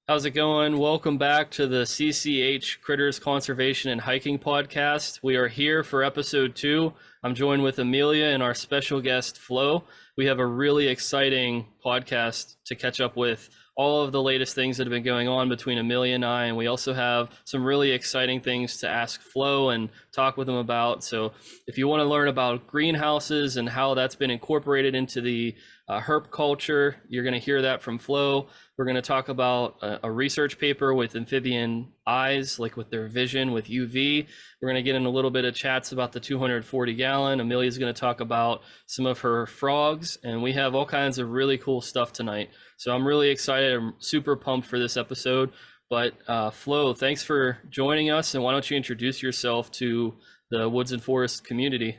How's it going? Welcome back to the CCH Critters Conservation and Hiking Podcast. We are here for episode 2. I'm joined with Amelia and our special guest, Flo. We have a really exciting podcast to catch up with all of the latest things that have been going on between Amelia and I, and we also have some really exciting things to ask Flo and talk with him about. So if you want to learn about greenhouses and how that's been incorporated into the herp culture, you're going to hear that from Flo. We're going to talk about a research paper with amphibian eyes, like with their vision with UV. We're going to get in a little bit of chats about the 240 gallon. Amelia's going to talk about some of her frogs, and we have all kinds of really cool stuff tonight. So I'm really excited. I'm super pumped for this episode. But Flo, thanks for joining us. And why don't you introduce yourself to the woods and forest community?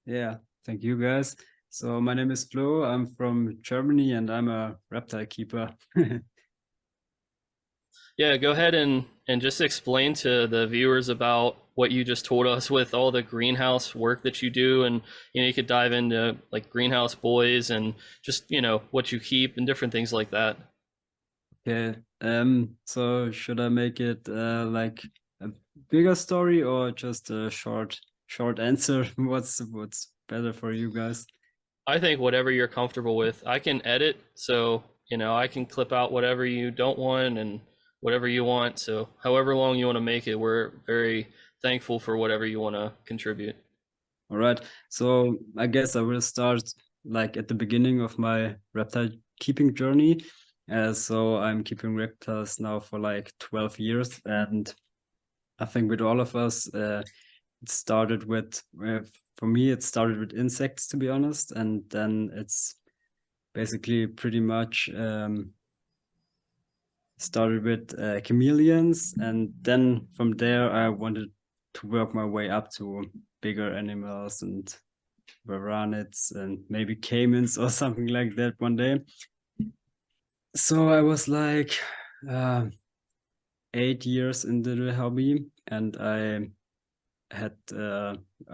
Yeah, thank you guys. So my name is Flo. I'm from Germany and I'm a reptile keeper. Yeah, go ahead and just explain to the viewers about what you just told us with all the greenhouse work that you do, and you could dive into like greenhouse boys and just what you keep and different things like that. Okay. So should I make it like a bigger story or just a short answer? What's better for you guys? I think whatever you're comfortable with. I can edit, so I can clip out whatever you don't want and whatever you want. So however long you want to make it, we're very thankful for whatever you want to contribute. All right. So I guess I will start like at the beginning of my reptile keeping journey. So I'm keeping reptiles now for like 12 years, and I think with all of us, it started for me, it started with insects, to be honest. And then it's basically pretty much started with chameleons. And then from there, I wanted to work my way up to bigger animals and varanids and maybe caimans or something like that one day. So I was like 8 years into the hobby, and I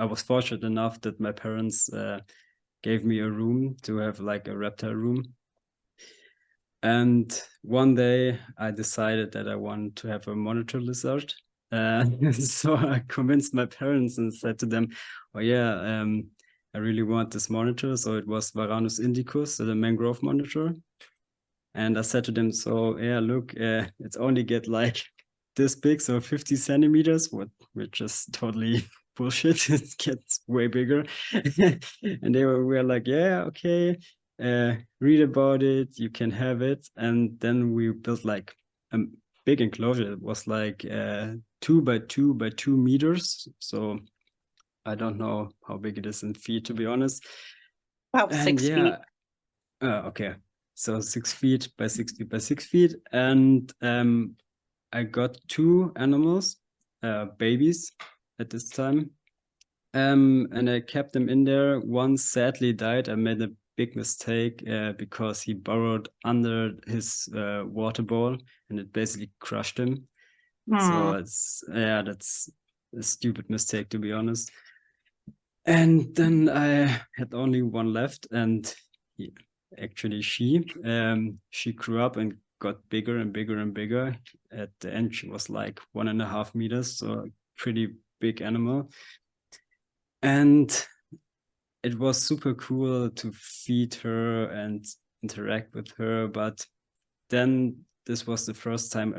was fortunate enough that my parents gave me a room to have like a reptile room. And one day I decided that I wanted to have a monitor lizard. So I convinced my parents and said to them, oh yeah, I really want this monitor. So it was Varanus indicus, the mangrove monitor. And I said to them, so yeah, look, it's only get like this big, so 50 centimeters, which is totally bullshit. It gets way bigger. And they were like, yeah, okay, read about it, you can have it. And then we built like a big enclosure. It was like 2 by 2 by 2 meters. So I don't know how big it is in feet, to be honest. About And 6 feet. yeah, okay. So 6 feet by 6 feet by 6 feet. And I got two animals, babies at this time. And I kept them in there. One sadly died. I made a big mistake because he burrowed under his water bowl and it basically crushed him. So that's a stupid mistake, to be honest. And then I had only one left, and she grew up and got bigger and bigger and bigger. At the end, she was like 1.5 meters, so a pretty big animal. And it was super cool to feed her and interact with her. But then this was the first time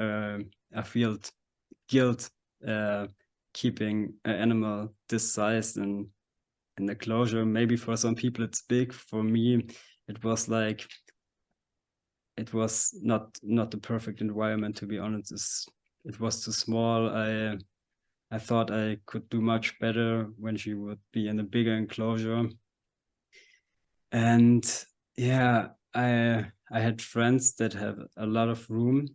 I felt guilt keeping an animal this size and in the closure. Maybe for some people it's big. For me, it was like it was not the perfect environment, to be honest. It was too small. I thought I could do much better when she would be in a bigger enclosure. And yeah, I had friends that have a lot of room.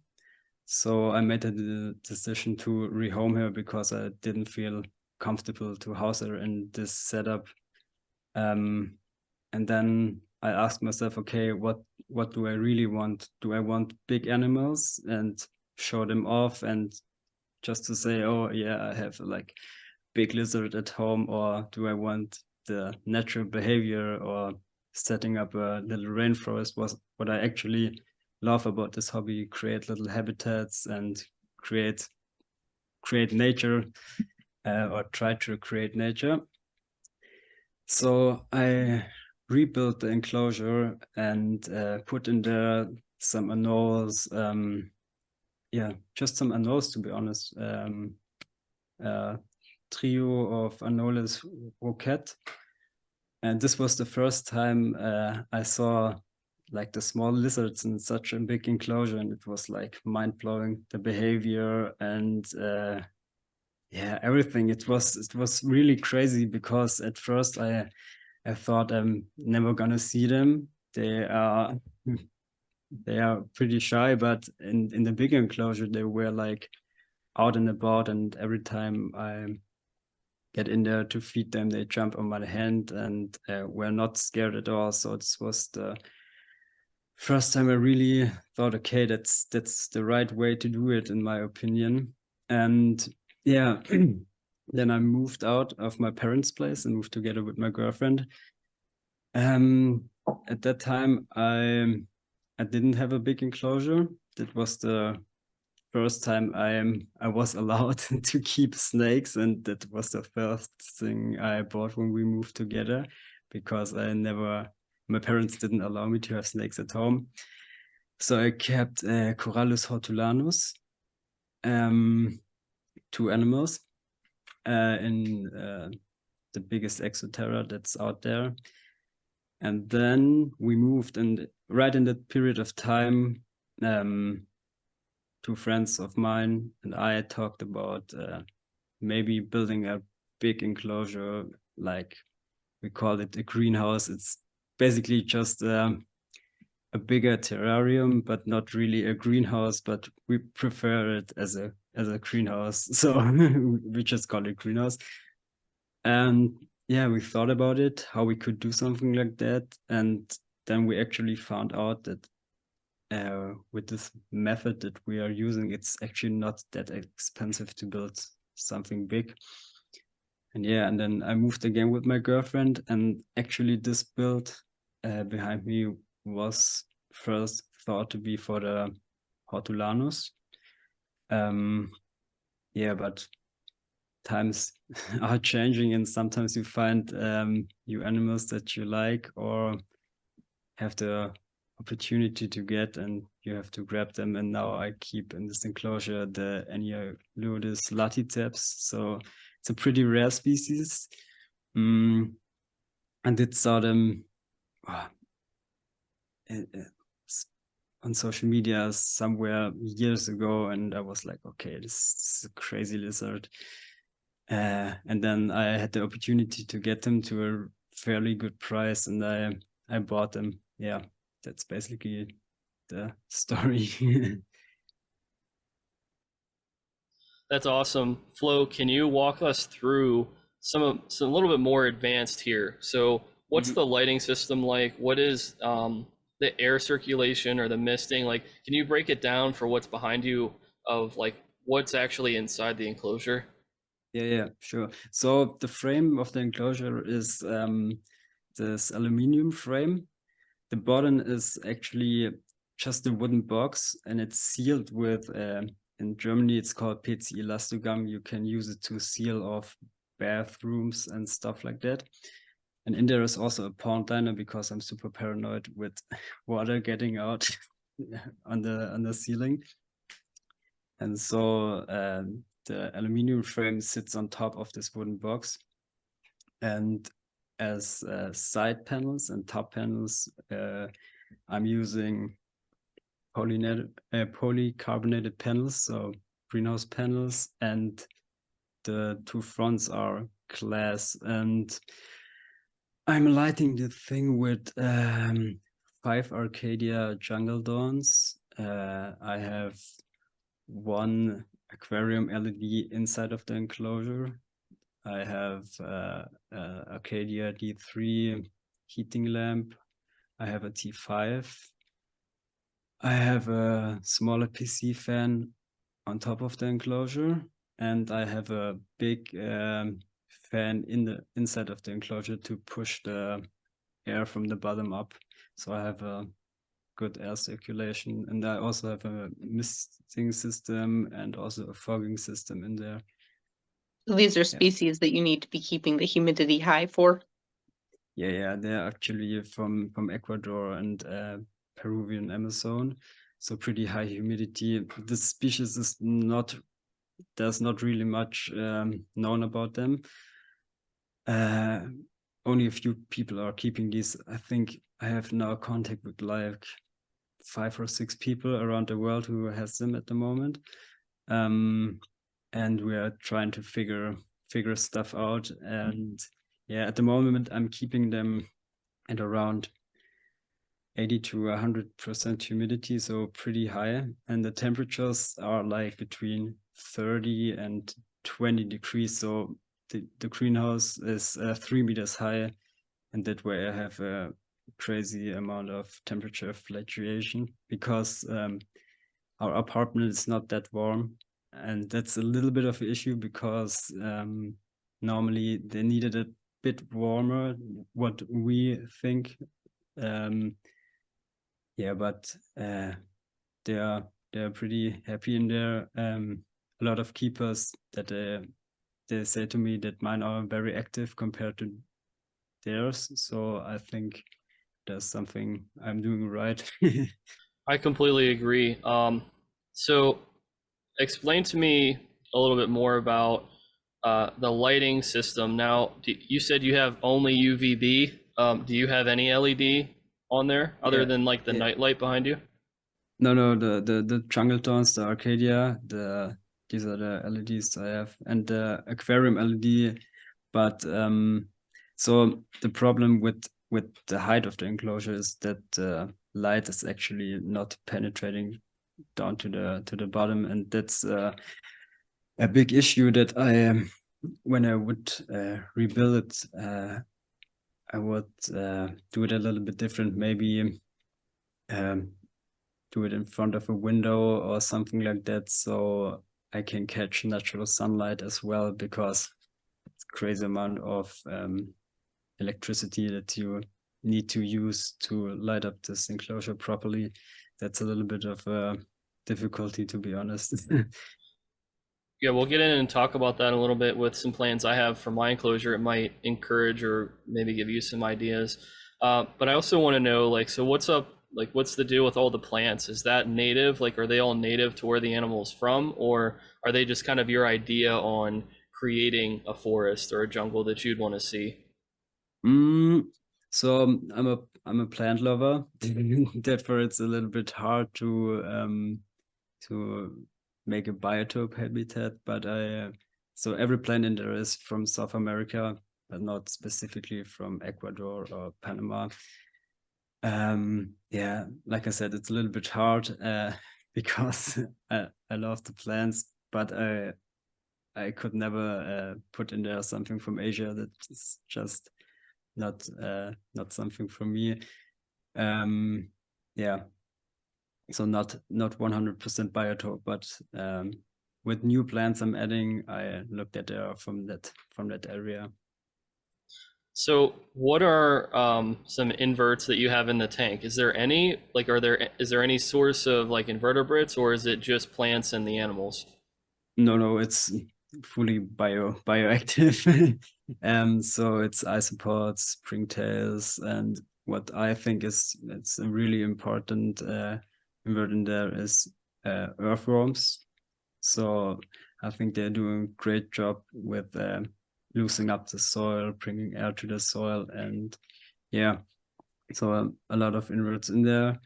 So I made the decision to rehome her because I didn't feel comfortable to house her in this setup. And then I asked myself, okay, what do I really want? Do I want big animals and show them off and just to say, oh yeah, I have like big lizard at home, or do I want the natural behavior or setting up a little rainforest was what I actually love about this hobby, create little habitats and create nature, or try to create nature. So I rebuilt the enclosure and put in there some anoles, just some anoles, to be honest. Trio of Anoles roquette. And this was the first time I saw like the small lizards in such a big enclosure, and it was like mind-blowing, the behavior and everything. It was really crazy, because at first I thought I'm never gonna see them. They are pretty shy, but in the big enclosure they were like out and about, and every time I get in there to feed them, they jump on my hand and were not scared at all. So this was the first time I really thought, okay, that's the right way to do it, in my opinion. And yeah, then I moved out of my parents' place and moved together with my girlfriend. At that time, I didn't have a big enclosure. That was the first time I was allowed to keep snakes, and that was the first thing I bought when we moved together, because my parents didn't allow me to have snakes at home. So I kept Corallus hortulanus, 2 animals in the biggest exoterra that's out there. And then we moved, and right in that period of time, 2 friends of mine and I talked about maybe building a big enclosure, like we call it a greenhouse. It's basically just a bigger terrarium, but not really a greenhouse, but we prefer it as a greenhouse. So we just call it greenhouse. And yeah, we thought about it, how we could do something like that. And then we actually found out that with this method that we are using, it's actually not that expensive to build something big. And yeah, and then I moved again with my girlfriend, and actually this build behind me was first thought to be for the hortulanus. But times are changing, and sometimes you find new animals that you like or have the opportunity to get, and you have to grab them. And now I keep in this enclosure the Enyalioides laticeps. So it's a pretty rare species. I did saw them on social media somewhere years ago, and I was like, okay, this is a crazy lizard. And then I had the opportunity to get them to a fairly good price, and I bought them. Yeah, that's basically the story. That's awesome. Flo, can you walk us through some a little bit more advanced here? So, what's the lighting system like? What is the air circulation or the misting like? Can you break it down for what's behind you of like what's actually inside the enclosure? Yeah, sure. So the frame of the enclosure is this aluminum frame. The bottom is actually just a wooden box, and it's sealed with in Germany it's called PC Elastogum. You can use it to seal off bathrooms and stuff like that. And in there is also a pond liner, because I'm super paranoid with water getting out on the ceiling. And so the aluminum frame sits on top of this wooden box. And as side panels and top panels, I'm using polycarbonated panels, so greenhouse panels, and the 2 fronts are glass. And I'm lighting the thing with 5 Arcadia jungle dawns. I have 1 aquarium LED inside of the enclosure. I have Arcadia D3 heating lamp. I have a T5. I have a smaller PC fan on top of the enclosure, and I have a big fan inside of the enclosure to push the air from the bottom up. So I have a good air circulation. And I also have a misting system and also a fogging system in there. These are species that you need to be keeping the humidity high for. Yeah, they're actually from Ecuador and Peruvian Amazon, so pretty high humidity. This species is there's not really much known about them. Only a few people are keeping these. I think I have now contact with like 5 or 6 people around the world who has them at the moment. And we are trying to figure stuff out. And yeah, at the moment I'm keeping them at around 80 to 100% humidity, so pretty high. And the temperatures are like between 30 and 20 degrees. So the greenhouse is 3 meters high, and that way I have a crazy amount of temperature fluctuation because our apartment is not that warm. And that's a little bit of an issue because normally they needed a bit warmer, what we think. Yeah, but they're pretty happy in there. A lot of keepers that they say to me that mine are very active compared to theirs. So I think there's something I'm doing right. I completely agree. So explain to me a little bit more about the lighting system. Now, you said you have only UVB. Do you have any LED on there other than like the night light behind you? No, the jungle tones, the Arcadia, these are the LEDs I have, and the aquarium LED. But so the problem with the height of the enclosure is that the light is actually not penetrating down to the bottom, and that's a big issue that I when I would rebuild it, I would do it a little bit different, maybe do it in front of a window or something like that, so I can catch natural sunlight as well, because it's a crazy amount of electricity that you need to use to light up this enclosure properly. That's a little bit of a difficulty, to be honest. Yeah, we'll get in and talk about that a little bit with some plans I have for my enclosure. It might encourage or maybe give you some ideas. But I also want to know, like, so what's up? Like, what's the deal with all the plants? Is that native? Like, are they all native to where the animal's from, or are they just kind of your idea on creating a forest or a jungle that you'd want to see? So I'm a plant lover. Therefore, it's a little bit hard to make a biotope habitat. But so every plant in there is from South America, but not specifically from Ecuador or Panama. Yeah, like I said, it's a little bit hard because I love the plants, but I could never put in there something from Asia. That is just not something for me. Yeah, so not 100% biotope, but with new plants I'm adding, I looked at there from that area. So what are some inverts that you have in the tank? Is there any, like, is there any source of like invertebrates, or is it just plants and the animals? No, it's fully bioactive. So it's isopods, springtails, and what I think it's a really important invert in there is earthworms. So I think they're doing a great job with loosening up the soil, bringing air to the soil, and yeah, so a lot of inverts in there.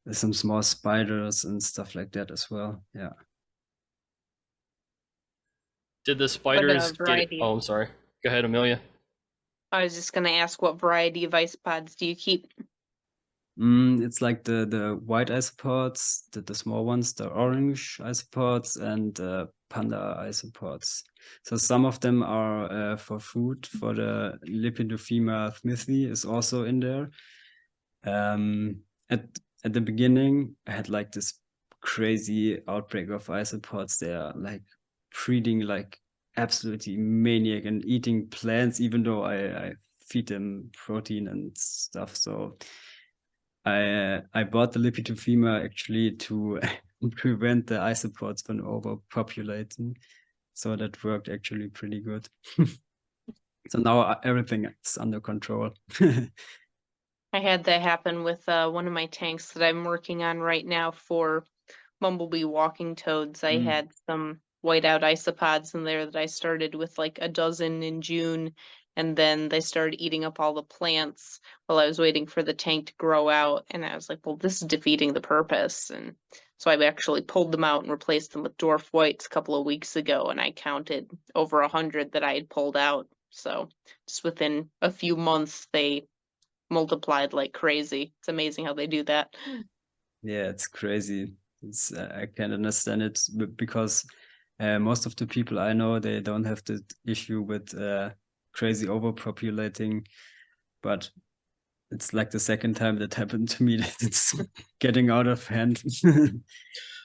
There's some small spiders and stuff like that as well. Yeah. Did the spiders get it? variety? Oh, I'm sorry. Go ahead, Amelia. I was just going to ask, what variety of isopods do you keep? It's like the white isopods, the small ones, the orange isopods, and panda isopods. So some of them are for food. For the Lepidophyma smithii is also in there. At the beginning, I had like this crazy outbreak of isopods. They are like breeding like absolutely maniac and eating plants, even though I feed them protein and stuff. So I bought the Lipitofema actually to prevent the isopods from overpopulating. So that worked actually pretty good. So now everything is under control. I had that happen with one of my tanks that I'm working on right now for bumblebee walking toads. I had some whiteout isopods in there that I started with like a dozen in June, and then they started eating up all the plants while I was waiting for the tank to grow out. And I was like, well, this is defeating the purpose. And so I actually pulled them out and replaced them with dwarf whites a couple of weeks ago, and I counted over 100 that I had pulled out. So just within a few months, they multiplied like crazy. It's amazing how they do that. Yeah, it's crazy. I can understand it because most of the people I know, they don't have the issue with crazy overpopulating, but it's like the second time that happened to me that it's getting out of hand.